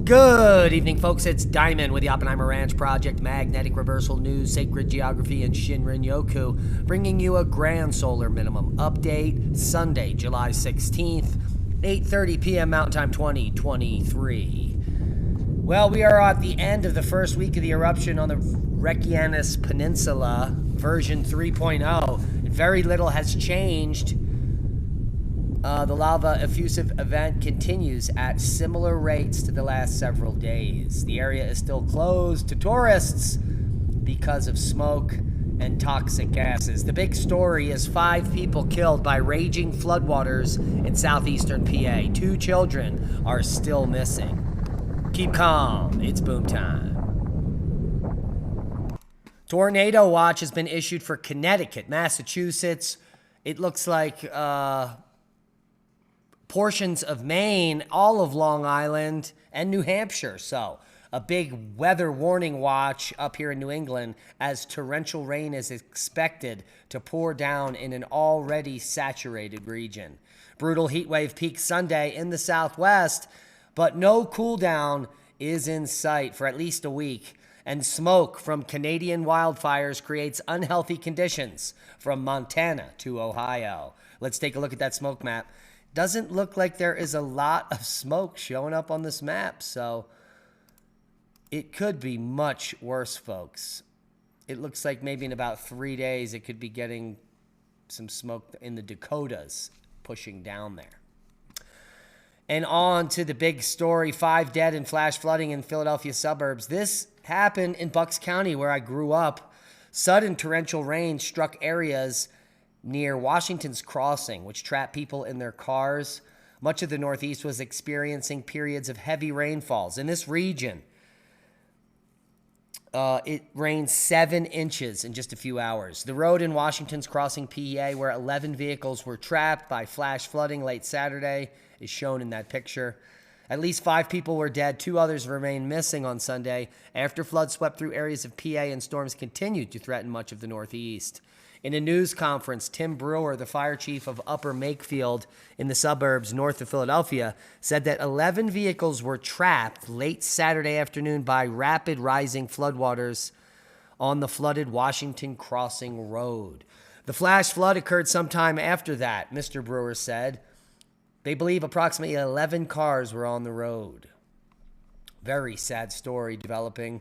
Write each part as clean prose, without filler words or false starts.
Good evening, folks. It's Diamond with the Oppenheimer Ranch Project, Magnetic Reversal News, Sacred Geography, and Shinrin-yoku, bringing you a grand solar minimum update, Sunday, July 16th, 8:30 p.m. Mountain Time 2023. Well, we are at the end of the first week of the eruption on the Reykjanes Peninsula, version 3.0. Very little has changed. The lava effusive event continues at similar rates to the last several days. The area is still closed to tourists because of smoke and toxic gases. The big story is 5 people killed by raging floodwaters in southeastern PA. 2 children are still missing. Keep calm, it's boom time. Tornado watch has been issued for Connecticut, Massachusetts. It looks like portions of Maine, all of Long Island, and New Hampshire. So a big weather warning watch up here in New England as torrential rain is expected to pour down in an already saturated region. Brutal heat wave peaks Sunday in the southwest, but no cool down is in sight for at least a week. And smoke from Canadian wildfires creates unhealthy conditions from Montana to Ohio. Let's take a look at that smoke map. Doesn't look like there is a lot of smoke showing up on this map, so it could be much worse, folks. It looks like maybe in about 3 days it could be getting some smoke in the Dakotas pushing down there. And on to the big story, 5 dead in flash flooding in Philadelphia suburbs. This happened in Bucks County, where I grew up. Sudden torrential rain struck areas near Washington's Crossing, which trapped people in their cars. Much of the Northeast was experiencing periods of heavy rainfalls. In this region, it rained 7 inches in just a few hours. The road in Washington's Crossing, PA, where 11 vehicles were trapped by flash flooding late Saturday, is shown in that picture. At least 5 people were dead. 2 others remained missing on Sunday after floods swept through areas of PA and storms continued to threaten much of the Northeast. In a news conference, Tim Brewer, the fire chief of Upper Makefield in the suburbs north of Philadelphia, said that 11 vehicles were trapped late Saturday afternoon by rapid rising floodwaters on the flooded Washington Crossing Road. The flash flood occurred sometime after that, Mr. Brewer said. They believe approximately 11 cars were on the road. Very sad story developing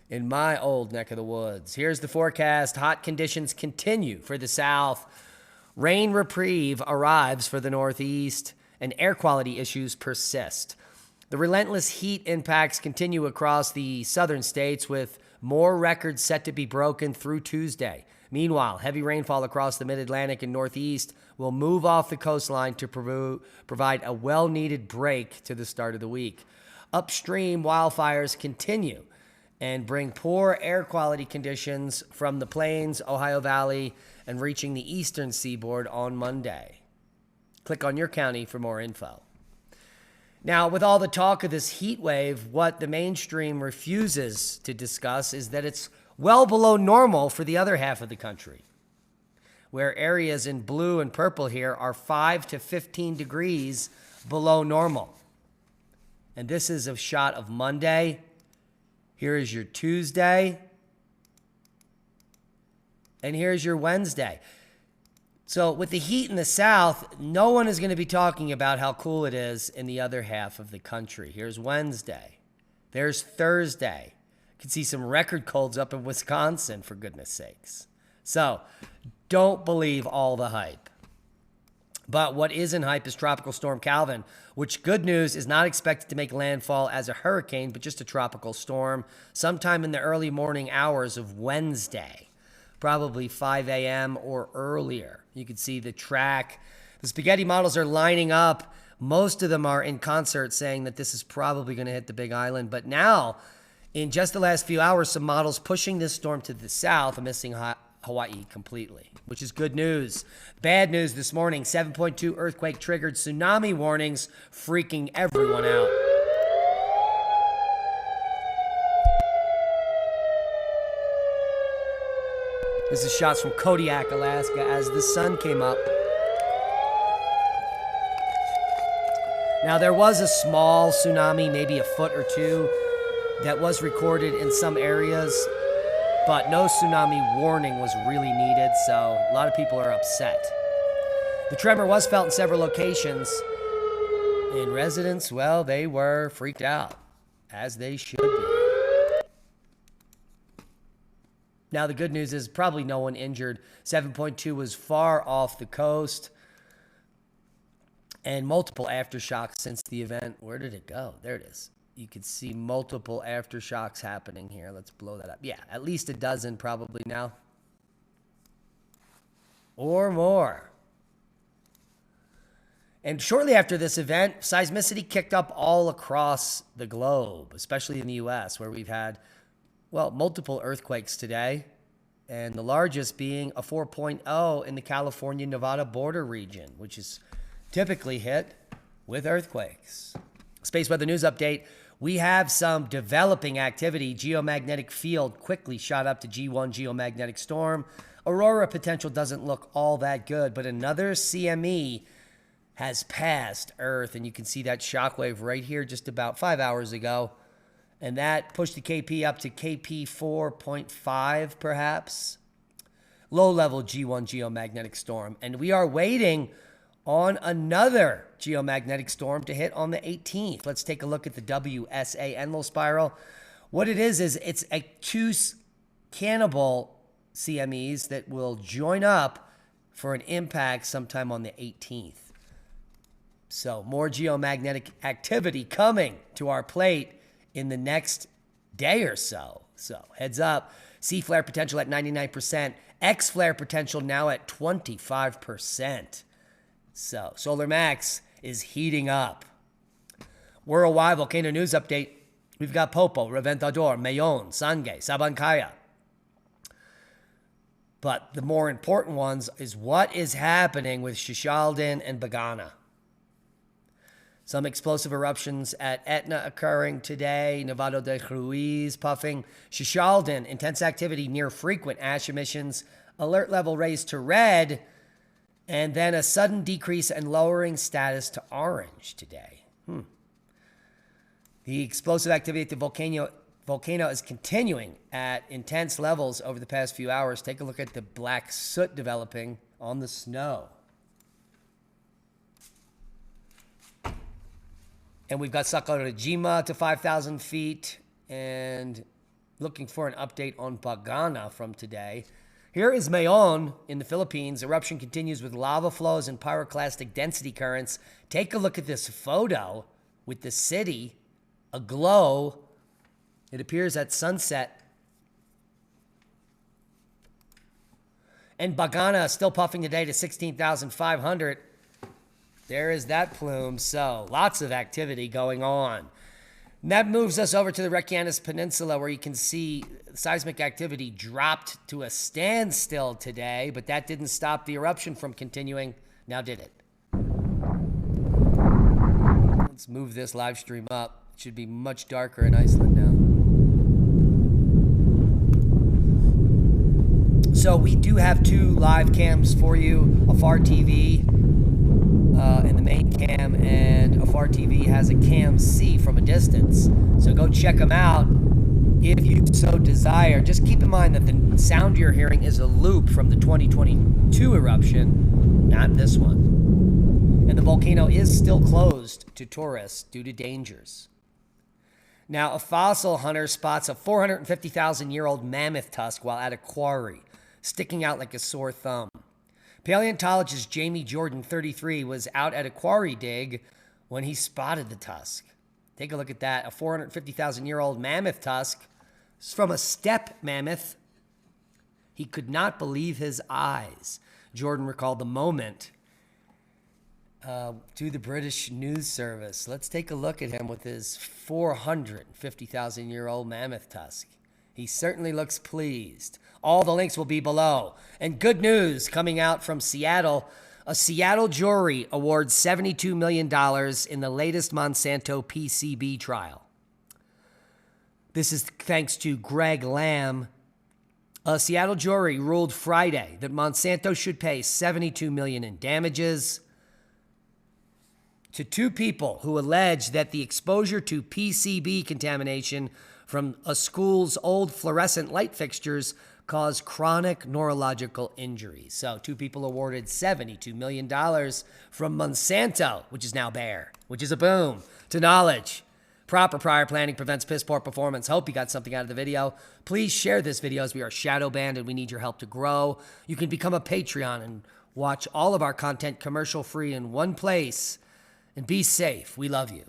in my old neck of the woods. Here's the forecast. Hot conditions continue for the south. Rain reprieve arrives for the northeast, and air quality issues persist. The relentless heat impacts continue across the southern states, with more records set to be broken through Tuesday. Meanwhile, heavy rainfall across the mid-Atlantic and northeast will move off the coastline to provide a well-needed break to the start of the week. Upstream wildfires continue and bring poor air quality conditions from the plains, Ohio Valley, and reaching the eastern seaboard on Monday. Click on your county for more info. Now, with all the talk of this heat wave, what the mainstream refuses to discuss is that it's well below normal for the other half of the country, where areas in blue and purple here are 5 to 15 degrees below normal. And this is a shot of Monday. Here is your Tuesday. And here's your Wednesday. So with the heat in the south, no one is going to be talking about how cool it is in the other half of the country. Here's Wednesday. There's Thursday. You can see some record colds up in Wisconsin, for goodness sakes. So don't believe all the hype. But what isn't hype is Tropical Storm Calvin, which, good news, is not expected to make landfall as a hurricane, but just a tropical storm sometime in the early morning hours of Wednesday, probably 5 a.m. or earlier. You can see the track. The spaghetti models are lining up. Most of them are in concert saying that this is probably going to hit the Big Island. But now, in just the last few hours, some models pushing this storm to the south, missing Hawaii completely, which is good news. Bad news this morning, 7.2 earthquake triggered tsunami warnings, freaking everyone out. This is shots from Kodiak, Alaska, as the sun came up. Now, there was a small tsunami, maybe a foot or two, that was recorded in some areas, but no tsunami warning was really needed, so a lot of people are upset. The tremor was felt in several locations, and residents, well, they were freaked out, as they should be. Now, the good news is probably no one injured. 7.2 was far off the coast, and multiple aftershocks since the event. Where did it go? There it is. You can see multiple aftershocks happening here. Let's blow that up. Yeah, at least a dozen probably now. Or more. And shortly after this event, seismicity kicked up all across the globe, especially in the U.S., where we've had, well, multiple earthquakes today, and the largest being a 4.0 in the California-Nevada border region, which is typically hit with earthquakes. Space Weather News Update. We have some developing activity. Geomagnetic field quickly shot up to G1 geomagnetic storm. Aurora potential doesn't look all that good, but another CME has passed Earth, and you can see that shockwave right here just about 5 hours ago. And that pushed the KP up to KP 4.5, perhaps. Low-level G1 geomagnetic storm. And we are waiting on another geomagnetic storm to hit on the 18th. Let's take a look at the WSA Enlil spiral. What it is it's a two cannibal CMEs that will join up for an impact sometime on the 18th. So more geomagnetic activity coming to our plate in the next day or so. So heads up, C flare potential at 99%, X flare potential now at 25%. So Solar Max is heating up. Worldwide volcano news update. We've got Popo, Reventador, Mayon, Sangay, Sabancaya. But the more important ones is what is happening with Shishaldin and Bagana. Some explosive eruptions at Etna occurring today. Nevado de Ruiz puffing. Shishaldin, intense activity near frequent ash emissions. Alert level raised to red. And then a sudden decrease and lowering status to orange today. The explosive activity at the volcano is continuing at intense levels over the past few hours. Take a look at the black soot developing on the snow. And we've got Sakurajima to 5,000 feet. And looking for an update on Bagana from today. Here is Mayon in the Philippines. Eruption continues with lava flows and pyroclastic density currents. Take a look at this photo with the city aglow. It appears at sunset. And Bagana still puffing today to 16,500. There is that plume. So lots of activity going on. And that moves us over to the Reykjanes Peninsula, where you can see seismic activity dropped to a standstill today, but that didn't stop the eruption from continuing. Now did it? Let's move this live stream up. It should be much darker in Iceland now. So we do have two live cams for you, Afar TV in the main cam, and Afar TV has a cam C from a distance. So go check them out if you so desire. Just keep in mind that the sound you're hearing is a loop from the 2022 eruption, not this one. And the volcano is still closed to tourists due to dangers. Now, a fossil hunter spots a 450,000-year-old mammoth tusk while at a quarry, sticking out like a sore thumb. Paleontologist Jamie Jordan, 33, was out at a quarry dig when he spotted the tusk. Take a look at that. A 450,000-year-old mammoth tusk. It's from a steppe mammoth. He could not believe his eyes. Jordan recalled the moment to the British news service. Let's take a look at him with his 450,000-year-old mammoth tusk. He certainly looks pleased. All the links will be below. And good news coming out from Seattle. A Seattle jury awards $72 million in the latest Monsanto PCB trial. This is thanks to Greg Lamb. A Seattle jury ruled Friday that Monsanto should pay $72 million in damages to 2 people who allege that the exposure to PCB contamination from a school's old fluorescent light fixtures caused chronic neurological injuries. So 2 people awarded $72 million from Monsanto, which is now Bayer, which is a boom, to knowledge. Proper prior planning prevents piss poor performance. Hope you got something out of the video. Please share this video as we are shadow banned and we need your help to grow. You can become a Patreon and watch all of our content commercial free in one place. And be safe. We love you.